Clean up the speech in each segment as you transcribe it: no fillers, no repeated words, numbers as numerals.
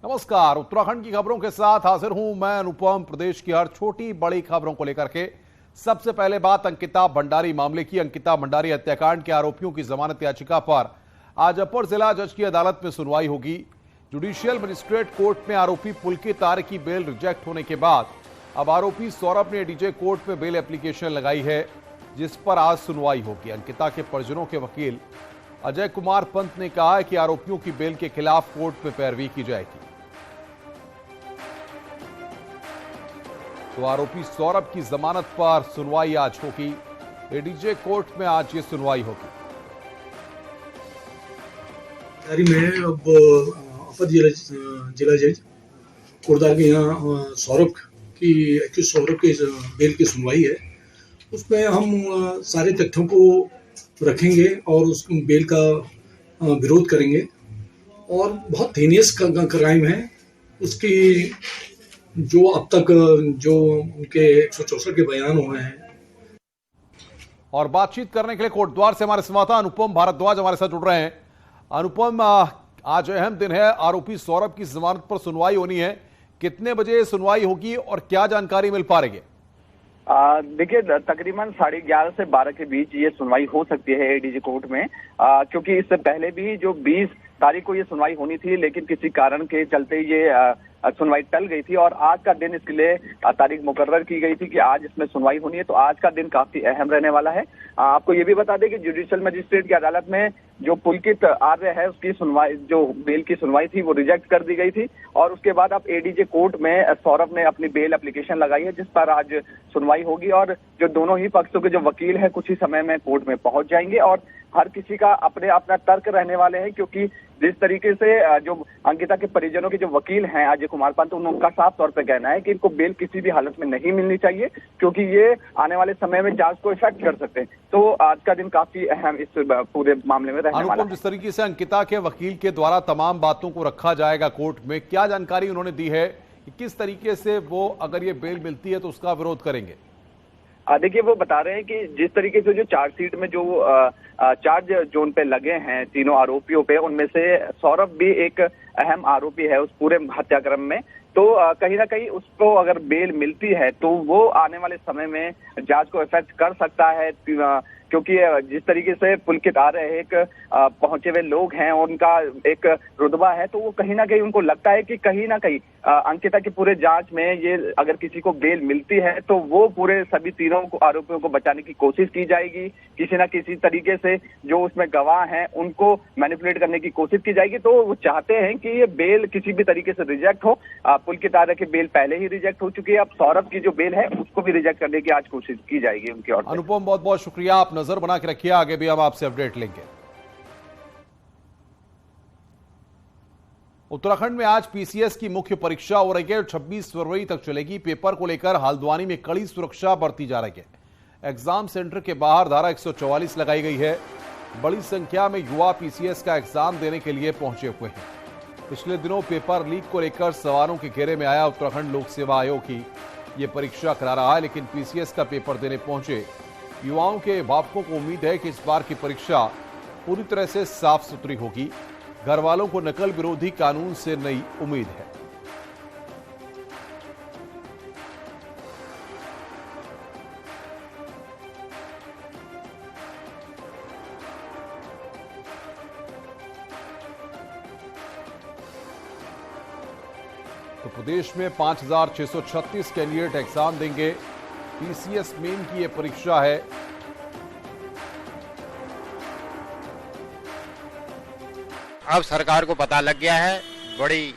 नमस्कार। उत्तराखंड की खबरों के साथ हाजिर हूं मैं अनुपम। प्रदेश की हर छोटी बड़ी खबरों को लेकर के सबसे पहले बात अंकिता भंडारी मामले की। अंकिता भंडारी हत्याकांड के आरोपियों की जमानत याचिका पर आज अपर जिला जज की अदालत में सुनवाई होगी। जुडिशियल मजिस्ट्रेट कोर्ट में आरोपी पुलकित आर्य की बेल रिजेक्ट होने के बाद अब आरोपी सौरभ ने एडीजे कोर्ट में बेल एप्लीकेशन लगाई है, जिस पर आज सुनवाई होगी। अंकिता के परिजनों के वकील अजय कुमार पंत ने कहा है कि आरोपियों की बेल के खिलाफ कोर्ट में पैरवी की जाएगी। तो आरोपी सौरभ की जमानत पर सुनवाई आज होगी। एडीजे कोर्ट में आज ये सुनवाई होगी। में अब अपर जिला जज खुर्दा के यहाँ सौरभ की बेल की सुनवाई है। उसमें हम सारे तथ्यों को रखेंगे और उस बेल का विरोध करेंगे। और बहुत हीनियस क्राइम है उसकी, जो अब तक जो उनके 164 के बयान हुए हैं। और बातचीत करने के लिए कोटद्वार से हमारे संवाददाता अनुपम भारद्वाज हमारे साथ जुड़ रहे हैं। अनुपम, आज अहम दिन है, आरोपी सौरभ की जमानत पर सुनवाई होनी है। कितने बजे सुनवाई होगी और क्या जानकारी मिल पा रही है? देखिए, तकरीबन 11:30 से 12 के बीच ये सुनवाई हो सकती है एडीजे कोर्ट में, क्योंकि इससे पहले भी जो 20 तारीख को ये सुनवाई होनी थी, लेकिन किसी कारण के चलते ये सुनवाई टल गई थी और आज का दिन इसके लिए तारीख मुकर्रर की गई थी कि आज इसमें सुनवाई होनी है। तो आज का दिन काफी अहम रहने वाला है। आपको ये भी बता दें कि जुडिशियल मजिस्ट्रेट की अदालत में जो पुलकित आर्य है उसकी सुनवाई, जो बेल की सुनवाई थी, वो रिजेक्ट कर दी गई थी और उसके बाद अब एडीजे कोर्ट में सौरभ ने अपनी बेल एप्लीकेशन लगाई है, जिस पर आज सुनवाई होगी। और जो दोनों ही पक्षों के जो वकील हैं कुछ ही समय में कोर्ट में पहुंच जाएंगे और हर किसी का अपना तर्क रहने वाले हैं, क्योंकि जिस तरीके से जो अंकिता के परिजनों के जो वकील हैं अजय कुमार पंत, उनका साफ तौर पे कहना है कि इनको बेल किसी भी हालत में नहीं मिलनी चाहिए, क्योंकि ये आने वाले समय में जांच को इफेक्ट कर सकते हैं। तो आज का दिन काफी अहम इस पूरे मामले में रहने वाला है। जिस तरीके से अंकिता के वकील के द्वारा तमाम बातों को रखा जाएगा कोर्ट में, क्या जानकारी उन्होंने दी है कि किस तरीके से वो अगर ये बेल मिलती है तो उसका विरोध करेंगे? देखिए, वो बता रहे हैं कि जिस तरीके से जो चार्जशीट में जो चार्ज जो उन पे लगे हैं तीनों आरोपियों पे, उनमें से सौरभ भी एक अहम आरोपी है उस पूरे हत्याक्रम में। तो कहीं ना कहीं उसको अगर बेल मिलती है तो वो आने वाले समय में जांच को इफेक्ट कर सकता है, क्योंकि जिस तरीके से पुलकित आर्य एक पहुंचे हुए लोग हैं, उनका एक रुतबा है, तो वो कहीं ना कहीं उनको लगता है कि कहीं ना कहीं अंकिता की पूरे जांच में ये अगर किसी को बेल मिलती है तो वो पूरे सभी तीनों को आरोपियों को बचाने की कोशिश की जाएगी। किसी ना किसी तरीके से जो उसमें गवाह हैं उनको मैनिपुलेट करने की कोशिश की जाएगी। तो वो चाहते हैं कि ये बेल किसी भी तरीके से रिजेक्ट हो। पुलकित आर्य की बेल पहले ही रिजेक्ट हो चुकी है, अब सौरभ की जो बेल है उसको भी रिजेक्ट करने की आज कोशिश की जाएगी उनकी ओर से। अनुपम, बहुत बहुत शुक्रिया। आप नजर बना के रखिए, आगे भी हम आपसे अपडेट लेंगे। उत्तराखंड में आज पीसीएस की मुख्य परीक्षा हो रही है, 26 फरवरी तक चलेगी। पेपर को लेकर हल्द्वानी में कड़ी सुरक्षा बरती जा रही है। एग्जाम सेंटर के बाहर धारा 144 लगाई गई है। बड़ी संख्या में युवा पीसीएस का एग्जाम देने के लिए पहुंचे हुए हैं। पिछले दिनों पेपर लीक को लेकर सवालों के घेरे में आया उत्तराखंड लोक सेवा आयोग की ये परीक्षा करा रहा है, लेकिन पीसीएस का पेपर देने पहुंचे युवाओं के अभिभावकों को उम्मीद है कि इस बार की परीक्षा पूरी तरह से साफ सुथरी होगी। घर वालों को नकल विरोधी कानून से नई उम्मीद है। तो प्रदेश में 5,636 कैंडिडेट एग्जाम देंगे। पीसीएस मेन की यह परीक्षा है। अब सरकार को पता लग गया है, बड़ी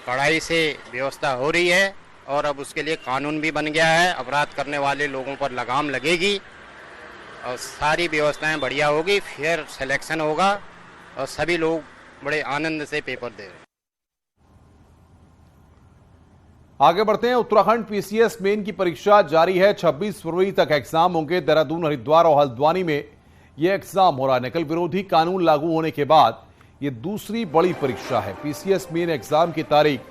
कड़ाई से व्यवस्था हो रही है और अब उसके लिए कानून भी बन गया है। अपराध करने वाले लोगों पर लगाम लगेगी और सारी व्यवस्थाएं बढ़िया होगी। फेयर सिलेक्शन होगा और सभी लोग बड़े आनंद से पेपर दे रहे हैं। आगे बढ़ते हैं। उत्तराखंड पीसीएस मेन की परीक्षा जारी है। 26 फरवरी तक एग्जाम होंगे। देहरादून, हरिद्वार और हल्द्वानी में यह एग्जाम हो रहा है। नकल विरोधी कानून लागू होने के बाद यह दूसरी बड़ी परीक्षा है। पीसीएस मेन एग्जाम की तारीख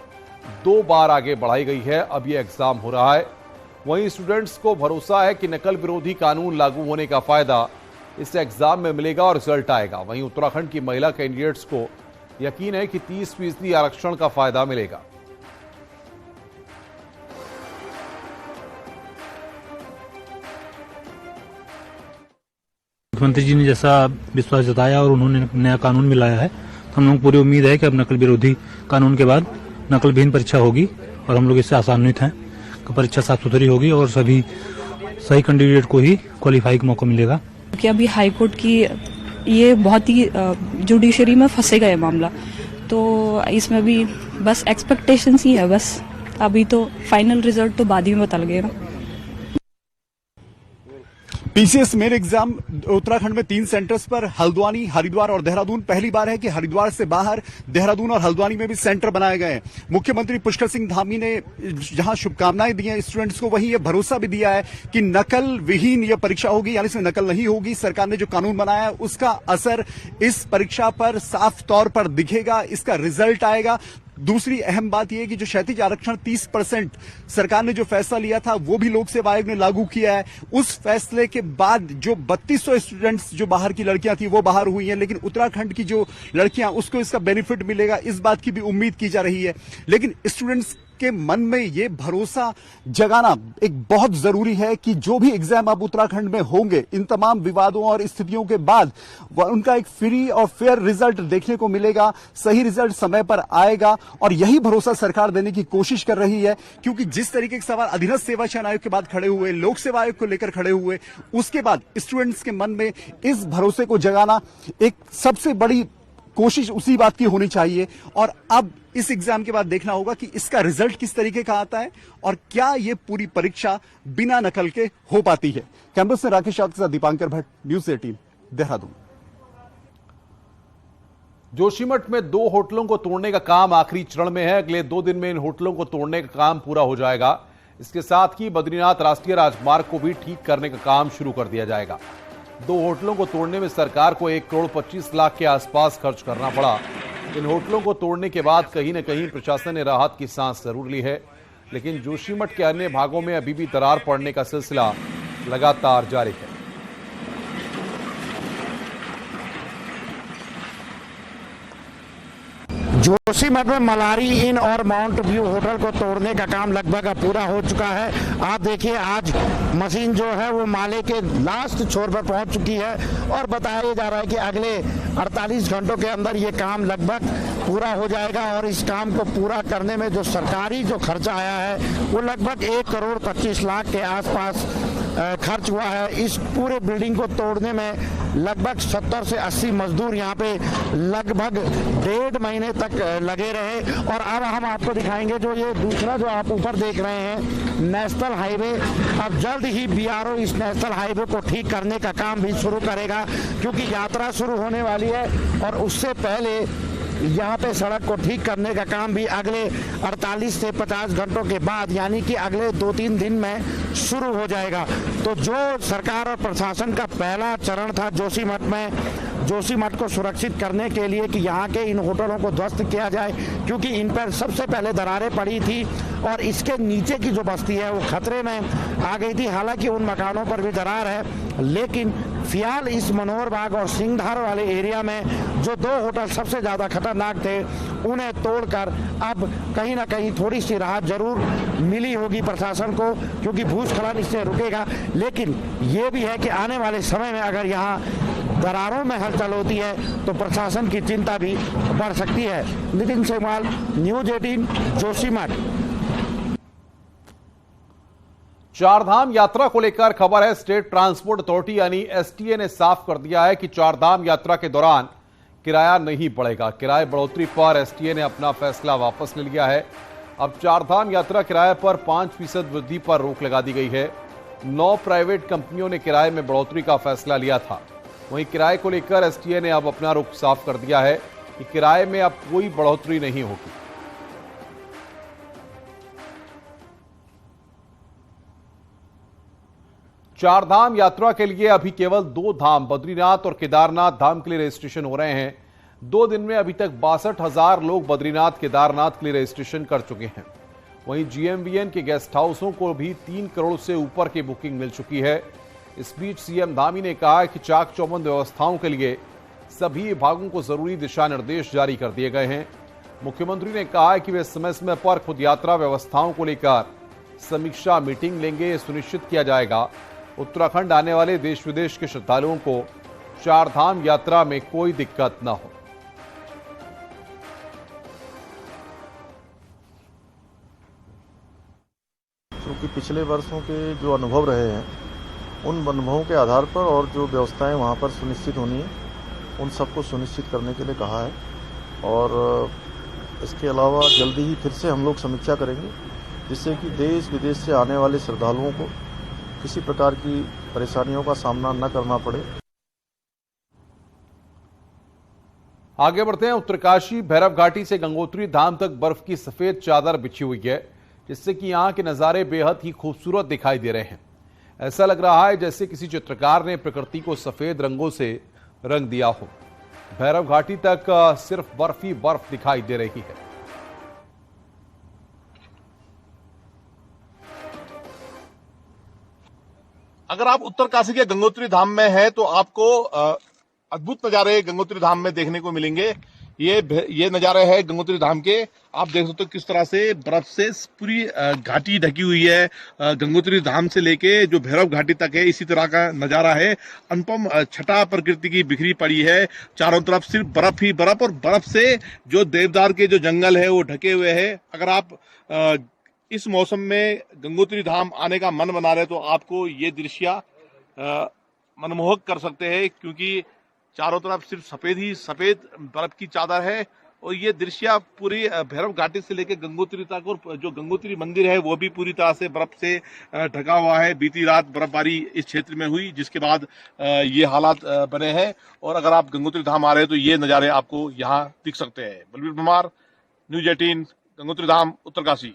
2 बार आगे बढ़ाई गई है। अब यह एग्जाम हो रहा है। वहीं स्टूडेंट्स को भरोसा है कि नकल विरोधी कानून लागू होने का फायदा इस एग्जाम में मिलेगा और रिजल्ट आएगा। वहीं उत्तराखंड की महिला कैंडिडेट्स को यकीन है कि 30% आरक्षण का फायदा मिलेगा। मुख्यमंत्री जी ने जैसा विश्वास जताया और उन्होंने नया कानून भी लाया है, तो हम लोग पूरी उम्मीद है कि अब नकल विरोधी कानून के बाद नकल विहीन परीक्षा होगी और हम लोग इससे आसान्वित हैं कि परीक्षा साफ सुथरी होगी और सभी सही कैंडिडेट को ही क्वालिफाई का मौका मिलेगा। कि अभी हाईकोर्ट की ये बहुत ही जुडिशरी में फंसेगा ये मामला, तो इसमें भी बस एक्सपेक्टेशंस ही है बस। अभी तो फाइनल रिजल्ट तो बाद ही में बता लगेगा। पीसीएस मेन एग्जाम उत्तराखंड में 3 सेंटर्स पर हल्द्वानी, हरिद्वार और देहरादून। पहली बार है कि हरिद्वार से बाहर देहरादून और हल्द्वानी में भी सेंटर बनाए गए हैं। मुख्यमंत्री पुष्कर सिंह धामी ने जहां शुभकामनाएं दी हैं स्टूडेंट्स को, वहीं यह भरोसा भी दिया है कि नकल विहीन यह परीक्षा होगी, यानी इसमें नकल नहीं होगी। सरकार ने जो कानून बनाया है उसका असर इस परीक्षा पर साफ तौर पर दिखेगा, इसका रिजल्ट आएगा। दूसरी अहम बात यह है कि जो क्षैतिज आरक्षण 30% सरकार ने जो फैसला लिया था वो भी लोक सेवा आयोग ने लागू किया है। उस फैसले के बाद जो 3200 स्टूडेंट्स जो बाहर की लड़कियां थी वो बाहर हुई हैं, लेकिन उत्तराखंड की जो लड़कियां उसको इसका बेनिफिट मिलेगा, इस बात की भी उम्मीद की जा रही है। लेकिन स्टूडेंट्स के मन में ये भरोसा जगाना एक बहुत जरूरी है कि जो भी एग्जाम अब उत्तराखंड में होंगे, इन तमाम विवादों और स्थितियों के बाद उनका एक फ्री और फेयर रिजल्ट देखने को मिलेगा, सही रिजल्ट समय पर आएगा। और यही भरोसा सरकार देने की कोशिश कर रही है, क्योंकि जिस तरीके के सवाल अधीनस्थ सेवा चयन आयोग के बाद खड़े हुए, लोक सेवा आयोग को लेकर खड़े हुए, उसके बाद स्टूडेंट्स के मन में इस भरोसे को जगाना एक सबसे बड़ी कोशिश उसी बात की होनी चाहिए। और अब इस एग्जाम के बाद देखना होगा कि इसका रिजल्ट किस तरीके का आता है और क्या ये पूरी परीक्षा बिना नकल के हो पाती है। कैंपस से राकेश यादव के साथ दीपांकर भट्ट, न्यूज़ 18, देहरादून। जोशीमठ में 2 होटलों को तोड़ने का काम आखिरी चरण में है। अगले 2 दिन में इन होटलों को तोड़ने का काम पूरा हो जाएगा। इसके साथ ही बद्रीनाथ राष्ट्रीय राजमार्ग को भी ठीक करने का काम शुरू कर दिया जाएगा। 2 होटलों को तोड़ने में सरकार को 1 करोड़ 25 लाख के आसपास खर्च करना पड़ा। इन होटलों को तोड़ने के बाद कहीं न कहीं प्रशासन ने राहत की सांस जरूर ली है, लेकिन जोशीमठ के अन्य भागों में अभी भी दरार पड़ने का सिलसिला लगातार जारी है। जोशीमठ में मलारी इन और माउंट व्यू होटल को तोड़ने का काम लगभग पूरा हो चुका है। आप देखिए आज मशीन जो है वो माले के लास्ट छोर पर पहुंच चुकी है और बताया जा रहा है कि अगले 48 घंटों के अंदर ये काम लगभग पूरा हो जाएगा। और इस काम को पूरा करने में जो सरकारी जो खर्चा आया है वो लगभग 1 करोड़ 25 लाख के आसपास खर्च हुआ है। इस पूरे बिल्डिंग को तोड़ने में लगभग 70 से 80 मजदूर यहाँ पे लगभग 1.5 महीने तक लगे रहे। और अब हम आपको दिखाएंगे जो ये दूसरा जो आप ऊपर देख रहे हैं नेशनल हाईवे, अब जल्द ही बीआरओ इस नेशनल हाईवे को ठीक करने का काम भी शुरू करेगा, क्योंकि यात्रा शुरू होने वाली है और उससे पहले यहाँ पे सड़क को ठीक करने का काम भी अगले 48 से 50 घंटों के बाद यानी कि अगले 2-3 दिन में शुरू हो जाएगा। तो जो सरकार और प्रशासन का पहला चरण था जोशीमठ को सुरक्षित करने के लिए कि यहाँ के इन होटलों को ध्वस्त किया जाए, क्योंकि इन पर सबसे पहले दरारें पड़ी थी और इसके नीचे की जो बस्ती है वो खतरे में आ गई थी। हालांकि उन मकानों पर भी दरार है, लेकिन फिलहाल इस मनोहर बाग और सिंहधार वाले एरिया में जो 2 होटल सबसे ज़्यादा खतरनाक थे उन्हें तोड़कर अब कहीं ना कहीं थोड़ी सी राहत जरूर मिली होगी प्रशासन को, क्योंकि भूस्खलन इससे रुकेगा। लेकिन ये भी है कि आने वाले समय में अगर यहाँ दरारों में हलचल होती है तो प्रशासन की चिंता भी बढ़ सकती है। नितिन सेमवाल, न्यूज़ 18, जोशीमठ। चारधाम यात्रा को लेकर खबर है। स्टेट ट्रांसपोर्ट अथॉरिटी यानी एसटीए ने साफ कर दिया है कि चारधाम यात्रा के दौरान किराया नहीं बढ़ेगा। किराए बढ़ोतरी पर एसटीए ने अपना फैसला वापस ले लिया है। अब चारधाम यात्रा किराए पर 5% वृद्धि पर रोक लगा दी गई है। 9 प्राइवेट कंपनियों ने किराए में बढ़ोतरी का फैसला लिया था। वहीं किराए को लेकर एसटीए ने अब अपना रुख साफ कर दिया है कि किराए में अब कोई बढ़ोतरी नहीं होगी। चारधाम यात्रा के लिए अभी केवल 2 धाम बद्रीनाथ और केदारनाथ धाम के लिए रजिस्ट्रेशन हो रहे हैं। 2 दिन में अभी तक 62,000 लोग बद्रीनाथ केदारनाथ के लिए रजिस्ट्रेशन कर चुके हैं। वहीं जीएमवीएन के गेस्ट हाउसों को भी 3 करोड़ से ऊपर की बुकिंग मिल चुकी है। इस बीच सीएम धामी ने कहा कि चाक चौबंद व्यवस्थाओं के लिए सभी विभागों को जरूरी दिशा निर्देश जारी कर दिए गए हैं। मुख्यमंत्री ने कहा है कि वे समय समय पर खुद यात्रा व्यवस्थाओं को लेकर समीक्षा मीटिंग लेंगे। यह सुनिश्चित किया जाएगा उत्तराखंड आने वाले देश विदेश के श्रद्धालुओं को चारधाम यात्रा में कोई दिक्कत न हो। क्योंकि पिछले वर्षों के जो अनुभव रहे हैं उन अनुभवों के आधार पर और जो व्यवस्थाएं वहां पर सुनिश्चित होनी है उन सबको सुनिश्चित करने के लिए कहा है। और इसके अलावा जल्दी ही फिर से हम लोग समीक्षा करेंगे जिससे कि देश विदेश से आने वाले श्रद्धालुओं को किसी प्रकार की परेशानियों का सामना न करना पड़े। आगे बढ़ते हैं। उत्तरकाशी भैरव घाटी से गंगोत्री धाम तक बर्फ की सफेद चादर बिछी हुई है, जिससे कि यहां के नजारे बेहद ही खूबसूरत दिखाई दे रहे हैं। ऐसा लग रहा है जैसे किसी चित्रकार ने प्रकृति को सफेद रंगों से रंग दिया हो। भैरव घाटी तक सिर्फ बर्फ ही बर्फ दिखाई दे रही है। अगर आप उत्तरकाशी के गंगोत्री धाम में हैं तो आपको अद्भुत नजारे गंगोत्री धाम में देखने को मिलेंगे। ये नजारे हैं गंगोत्री धाम के। आप देख सकते हो किस तरह से बर्फ से पूरी घाटी ढकी हुई है। गंगोत्री धाम से लेके जो भैरव घाटी तक है इसी तरह का नजारा है। अनुपम छटा प्रकृति की बिखरी पड़ी है। चारों तरफ सिर्फ बर्फ ही बर्फ, और बर्फ से जो देवदार के जो जंगल है वो ढके हुए हैं। अगर आप इस मौसम में गंगोत्री धाम आने का मन बना रहे तो आपको ये दृश्य मनमोहक कर सकते हैं, क्योंकि चारों तरफ सिर्फ सफेद ही सफेद बर्फ की चादर है। और ये दृश्य पूरी भैरव घाटी से लेकर गंगोत्री तक, और जो गंगोत्री मंदिर है वो भी पूरी तरह से बर्फ से ढका हुआ है। बीती रात बर्फबारी इस क्षेत्र में हुई, जिसके बाद ये हालात बने हैं। और अगर आप गंगोत्री धाम आ रहे हैं तो ये नज़ारे आपको यहाँ दिख सकते हैं। बलबीर परमार, न्यूज 18, गंगोत्री धाम, उत्तरकाशी।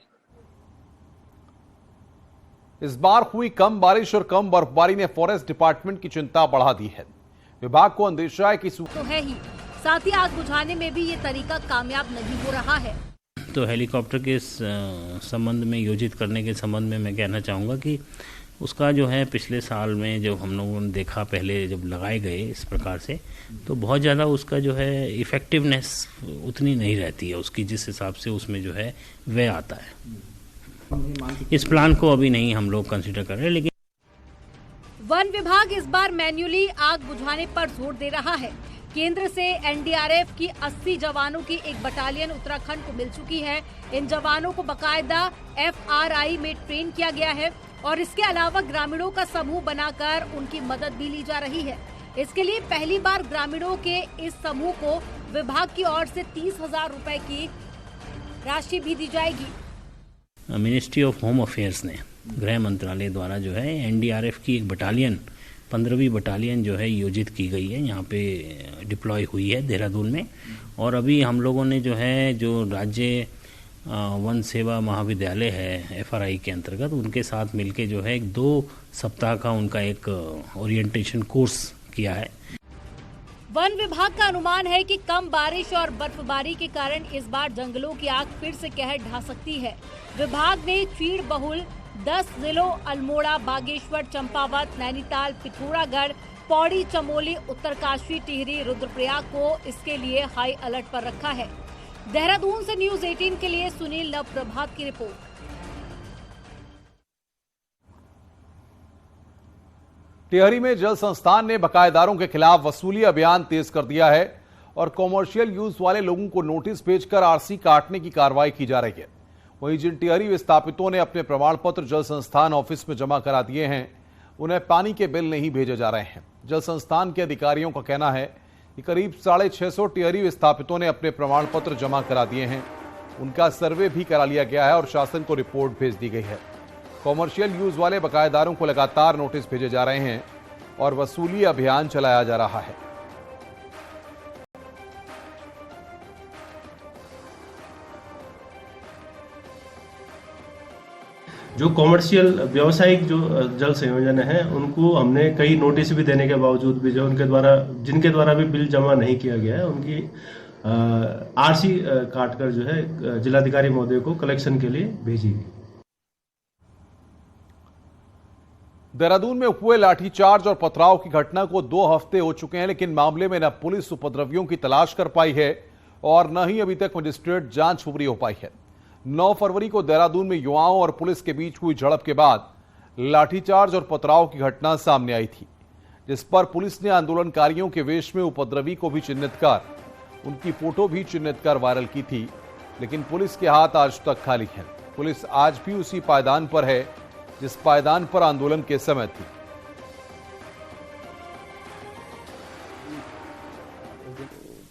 इस बार हुई कम बारिश और कम बर्फबारी ने फॉरेस्ट डिपार्टमेंट की चिंता बढ़ा दी है। विभाग को अंदेशा है कि तो है ही, साथ ही आग बुझाने में भी ये तरीका कामयाब नहीं हो रहा है। तो हेलीकॉप्टर के संबंध में योजित करने के संबंध में मैं कहना चाहूँगा कि उसका जो है पिछले साल में जो हम लोगों ने देखा, पहले जब लगाए गए इस प्रकार से, तो बहुत ज़्यादा उसका जो है इफ़ेक्टिवनेस उतनी नहीं रहती है उसकी, जिस हिसाब से उसमें जो है व्यय आता है। इस प्लान को अभी नहीं हम लोग कंसिडर कर रहे, लेकिन वन विभाग इस बार मैन्युअली आग बुझाने पर जोर दे रहा है। केंद्र से एनडीआरएफ की 80 जवानों की एक बटालियन उत्तराखंड को मिल चुकी है। इन जवानों को बकायदा FRI में ट्रेन किया गया है और इसके अलावा ग्रामीणों का समूह बनाकर उनकी मदद भी ली जा रही है। इसके लिए पहली बार ग्रामीणों के इस समूह को विभाग की ओर से 30,000 रुपए की राशि भी दी जाएगी। मिनिस्ट्री ऑफ होम अफेयर्स ने, गृह मंत्रालय द्वारा जो है एनडीआरएफ की एक बटालियन, 15वीं बटालियन जो है योजित की गई है, यहाँ पे डिप्लॉय हुई है देहरादून में। और अभी हम लोगों ने जो है जो राज्य वन सेवा महाविद्यालय है FRI के अंतर्गत, उनके साथ मिलके जो है 2 सप्ताह का उनका एक ओरिएंटेशन कोर्स किया है। वन विभाग का अनुमान है कि कम बारिश और बर्फबारी के कारण इस बार जंगलों की आग फिर से कहर ढा सकती है। विभाग ने चीड़ बहुल 10 जिलों अल्मोड़ा, बागेश्वर, चंपावत, नैनीताल, पिथौरागढ़, पौड़ी, चमोली, उत्तरकाशी, टिहरी, रुद्रप्रयाग को इसके लिए हाई अलर्ट पर रखा है। देहरादून से न्यूज 18 के लिए सुनील नवप्रभात की रिपोर्ट। टिहरी में जल संस्थान ने बकायेदारों के खिलाफ वसूली अभियान तेज कर दिया है और कॉमर्शियल यूज वाले लोगों को नोटिस भेजकर RC काटने की कार्रवाई की जा रही है। वहीं जिन टिहरी विस्थापितों ने अपने प्रमाण पत्र जल संस्थान ऑफिस में जमा करा दिए हैं, उन्हें पानी के बिल नहीं भेजे जा रहे हैं। जल संस्थान के अधिकारियों का कहना है कि करीब 650 टिहरी विस्थापितों ने अपने प्रमाण पत्र जमा करा दिए हैं। उनका सर्वे भी करा लिया गया है और शासन को रिपोर्ट भेज दी गई है। कॉमर्शियल यूज वाले बकायेदारों को लगातार नोटिस भेजे जा रहे हैं और वसूली अभियान चलाया जा रहा है। जो कॉमर्शियल व्यावसायिक जो जल संयोजन है उनको हमने कई नोटिस भी देने के बावजूद भी जो उनके द्वारा जिनके द्वारा भी बिल जमा नहीं किया गया है, उनकी RC काटकर जो है जिलाधिकारी महोदय को कलेक्शन के लिए भेजी गई। देहरादून में हुए लाठीचार्ज और पथराव की घटना को 2 हफ्ते हो चुके हैं, लेकिन मामले में न पुलिस उपद्रवियों की तलाश कर पाई है और न ही अभी तक मजिस्ट्रेट जांच पूरी हो पाई है। 9 फरवरी को देहरादून में युवाओं और पुलिस के बीच हुई झड़प के बाद लाठीचार्ज और पथराव की घटना सामने आई थी, जिस पर पुलिस ने आंदोलनकारियों के वेश में उपद्रवी को भी चिन्हित कर उनकी फोटो भी चिन्हित कर वायरल की थी, लेकिन पुलिस के हाथ आज तक खाली हैं। पुलिस आज भी उसी पायदान पर है जिस पायदान पर आंदोलन के समय थी।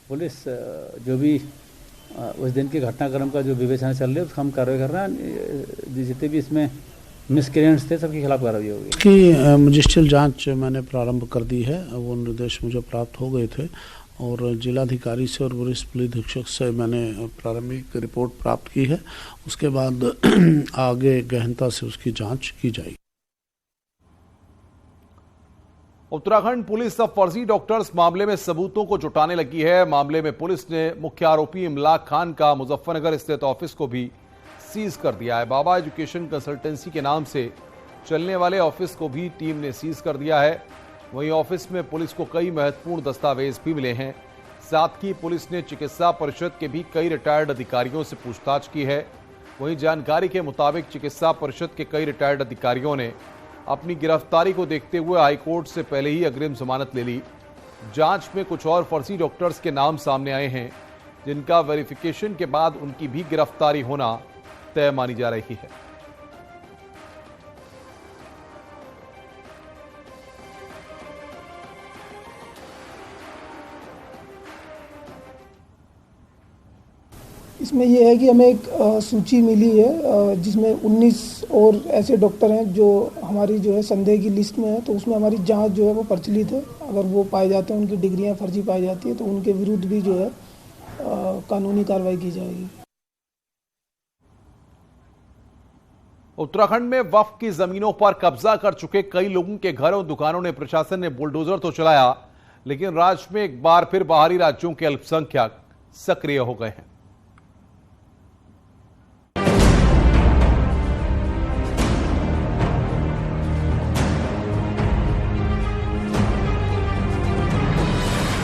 पुलिस जो भी उस दिन के घटनाक्रम का जो विवेचना चल रही है उसका हम कार्रवाई कर रहे हैं। जितने भी इसमें मिसक्रिएंट्स थे सबके खिलाफ कार्रवाई होगी। कि मजिस्ट्रियल जांच मैंने प्रारंभ कर दी है, वो निर्देश मुझे प्राप्त हो गए थे और जिलाधिकारी से और वरिष्ठ पुलिस अधीक्षक से मैंने प्रारंभिक रिपोर्ट प्राप्त की है। उसके बाद आगे गहनता से उसकी जांच की जाएगी। उत्तराखंड पुलिस अब फर्जी डॉक्टर्स मामले में सबूतों को जुटाने लगी है। मामले में पुलिस ने मुख्य आरोपी इमलाक खान का मुजफ्फरनगर स्थित ऑफिस को भी सीज कर दिया है। बाबा एजुकेशन कंसल्टेंसी के नाम से चलने वाले ऑफिस को भी टीम ने सीज कर दिया है। वहीं ऑफिस में पुलिस को कई महत्वपूर्ण दस्तावेज भी मिले हैं। साथ ही पुलिस ने चिकित्सा परिषद के भी कई रिटायर्ड अधिकारियों से पूछताछ की है। वहीं जानकारी के मुताबिक चिकित्सा परिषद के कई रिटायर्ड अधिकारियों ने अपनी गिरफ्तारी को देखते हुए हाईकोर्ट से पहले ही अग्रिम जमानत ले ली। जांच में कुछ और फर्जी डॉक्टर्स के नाम सामने आए हैं, जिनका वेरिफिकेशन के बाद उनकी भी गिरफ्तारी होना तय मानी जा रही है। इसमें यह है कि हमें एक सूची मिली है जिसमें 19 और ऐसे डॉक्टर हैं जो हमारी जो है संदेह की लिस्ट में है, तो उसमें हमारी जांच जो है वो प्रचलित है। अगर वो पाए जाते हैं, उनकी डिग्रियां फर्जी पाई जाती है, तो उनके विरुद्ध भी जो है कानूनी कार्रवाई की जाएगी। उत्तराखंड में वक्फ की जमीनों पर कब्जा कर चुके कई लोगों के घरों और दुकानों ने प्रशासन ने बुलडोजर तो चलाया, लेकिन राज्य में एक बार फिर बाहरी राज्यों के अल्पसंख्यक सक्रिय हो गए हैं।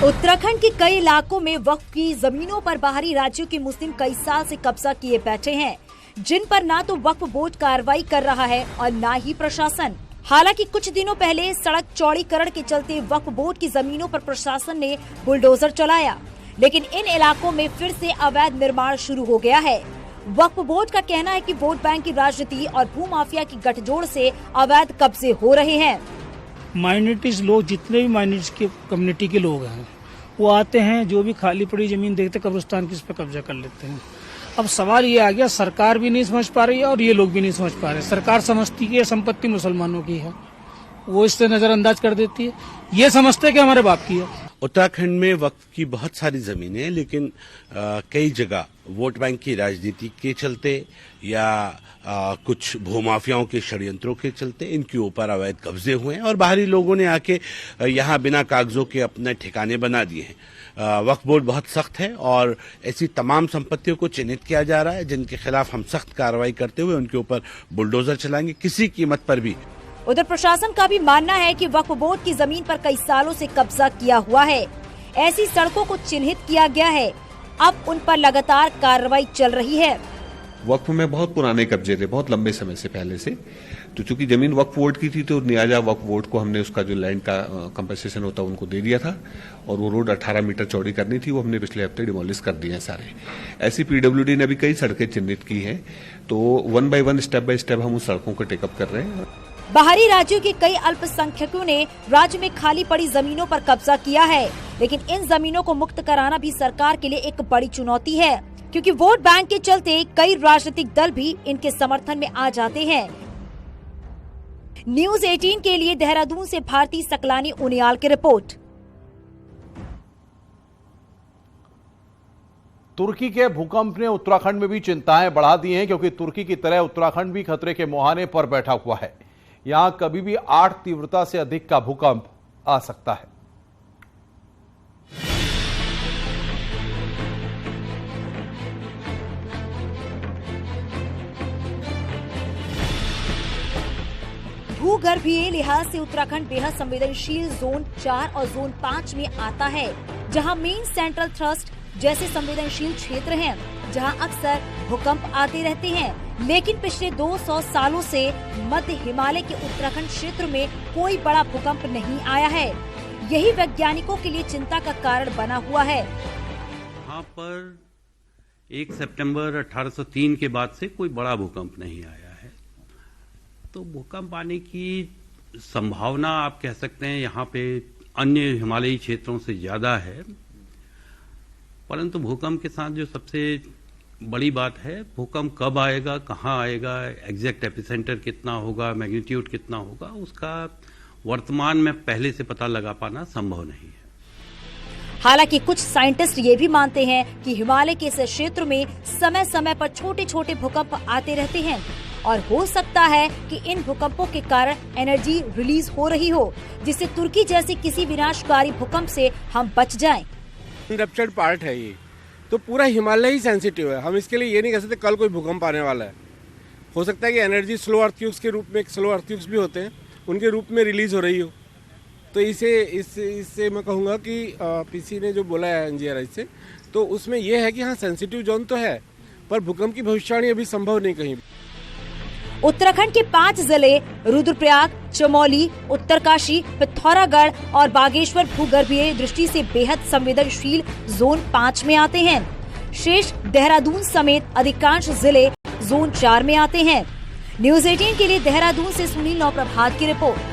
उत्तराखंड के कई इलाकों में वक्फ की जमीनों पर बाहरी राज्यों के मुस्लिम कई साल से कब्जा किए बैठे हैं, जिन पर ना तो वक्फ बोर्ड कार्रवाई कर रहा है और ना ही प्रशासन। हालांकि कुछ दिनों पहले सड़क चौड़ीकरण के चलते वक्फ बोर्ड की जमीनों पर प्रशासन ने बुलडोजर चलाया, लेकिन इन इलाकों में फिर से अवैध निर्माण शुरू हो गया है। वक्फ बोर्ड का कहना है कि वोट बैंक की राजनीति और भूमाफिया की गठजोड़ से अवैध कब्जे हो रहे हैं। माइनॉरिटीज लोग, जितने भी माइनॉरिटीज की कम्युनिटी के लोग हैं, वो आते हैं, जो भी खाली पड़ी जमीन देखते कब्रिस्तान की, इस पे कब्जा कर लेते हैं। अब सवाल ये आ गया, सरकार भी नहीं समझ पा रही है और ये लोग भी नहीं समझ पा रहे। सरकार समझती है संपत्ति मुसलमानों की है, वो इससे नजरअंदाज कर देती है। ये समझते हैं कि हमारे बाप की है। उत्तराखंड में वक्फ की बहुत सारी जमीनें हैं, लेकिन कई जगह वोट बैंक की राजनीति के चलते या कुछ भूमाफियाओं के षड्यंत्रों के चलते इनके ऊपर अवैध कब्जे हुए हैं और बाहरी लोगों ने आके यहाँ बिना कागजों के अपने ठिकाने बना दिए हैं। वक्फ बोर्ड बहुत सख्त है और ऐसी तमाम संपत्तियों को चिन्हित किया जा रहा है, जिनके खिलाफ हम सख्त कार्रवाई करते हुए उनके ऊपर बुलडोजर चलाएंगे, किसी कीमत पर भी। उधर प्रशासन का भी मानना है कि वक्फ बोर्ड की जमीन पर कई सालों से कब्जा किया हुआ है। ऐसी सड़कों को चिन्हित किया गया है, अब उन पर लगातार कार्रवाई चल रही है। वक्फ में बहुत पुराने कब्जे थे, बहुत लंबे समय से पहले से। तो चूंकि जमीन वक्फ बोर्ड की थी, तो नियाजा वक्फ बोर्ड को हमने उसका जो लैंड का कंपनसेशन होता है उनको दे दिया था, और वो रोड 18 मीटर चौड़ी करनी थी, वो हमने पिछले हफ्ते डिमोलिश कर दिए हैं सारे। ऐसी पीडब्ल्यूडी ने भी कई सड़कें चिन्हित की हैं, तो 1 बाय 1 स्टेप बाय स्टेप हम उस सड़कों को टेकअप कर रहे हैं। बाहरी राज्यों के कई अल्पसंख्यकों ने राज्य में खाली पड़ी जमीनों पर कब्जा किया है, लेकिन इन जमीनों को मुक्त कराना भी सरकार के लिए एक बड़ी चुनौती है, क्योंकि वोट बैंक के चलते कई राजनीतिक दल भी इनके समर्थन में आ जाते हैं। न्यूज़ 18 के लिए देहरादून से भारती सकलानी उनियाल की रिपोर्ट। तुर्की के भूकंप ने उत्तराखंड में भी चिंताएं बढ़ा दी हैं, क्योंकि तुर्की की तरह उत्तराखंड भी खतरे के मुहाने पर बैठा हुआ है। यहां कभी भी 8 तीव्रता से अधिक का भूकंप आ सकता है। भूगर्भीय लिहाज से उत्तराखंड बेहद संवेदनशील जोन 4 और जोन 5 में आता है, जहां मेन सेंट्रल थ्रस्ट जैसे संवेदनशील क्षेत्र हैं, जहां अक्सर भूकंप आते रहते हैं। लेकिन पिछले 200 सालों से मध्य हिमालय के उत्तराखंड क्षेत्र में कोई बड़ा भूकंप नहीं आया है। यही वैज्ञानिकों के लिए चिंता का कारण बना हुआ है। यहाँ पर 1 सितंबर 1803 के बाद से कोई बड़ा भूकंप नहीं आया है, तो भूकंप आने की संभावना आप कह सकते हैं यहाँ पे अन्य हिमालयी क्षेत्रों से ज्यादा है। परंतु भूकंप के साथ जो सबसे बड़ी बात है, भूकंप कब आएगा, कहाँ आएगा, एग्जैक्ट एपिसेंटर कितना होगा, मैग्नीट्यूड कितना होगा, उसका वर्तमान में पहले से पता लगा पाना संभव नहीं है। हालांकि कुछ साइंटिस्ट ये भी मानते हैं कि हिमालय के इस क्षेत्र में समय समय पर छोटे छोटे भूकंप आते रहते हैं और हो सकता है कि इन भूकंपों के कारण एनर्जी रिलीज हो रही हो, जिससे तुर्की जैसे किसी विनाशकारी भूकंप से हम बच जाएं। रप्चर्ड पार्ट है ये, तो पूरा हिमालय ही सेंसिटिव है। हम इसके लिए ये नहीं कह सकते कल कोई भूकंप आने वाला है। हो सकता है कि एनर्जी स्लो अर्थक्वेक्स के रूप में, स्लो अर्थक्वेक्स भी होते हैं, उनके रूप में रिलीज हो रही हो। तो इससे मैं कहूँगा कि पीसी ने जो बोला है एनजीआरआई से, तो उसमें यह है कि हाँ सेंसिटिव जोन तो है, पर भूकंप की भविष्यवाणी अभी संभव नहीं कहीं। उत्तराखंड के 5 जिले रुद्रप्रयाग, चमोली, उत्तरकाशी, पिथौरागढ़ और बागेश्वर भूगर्भीय दृष्टि से बेहद संवेदनशील जोन 5 में आते हैं। शेष देहरादून समेत अधिकांश जिले जोन 4 में आते हैं। न्यूज़ 18 के लिए देहरादून से सुनील नौप्रभात की रिपोर्ट।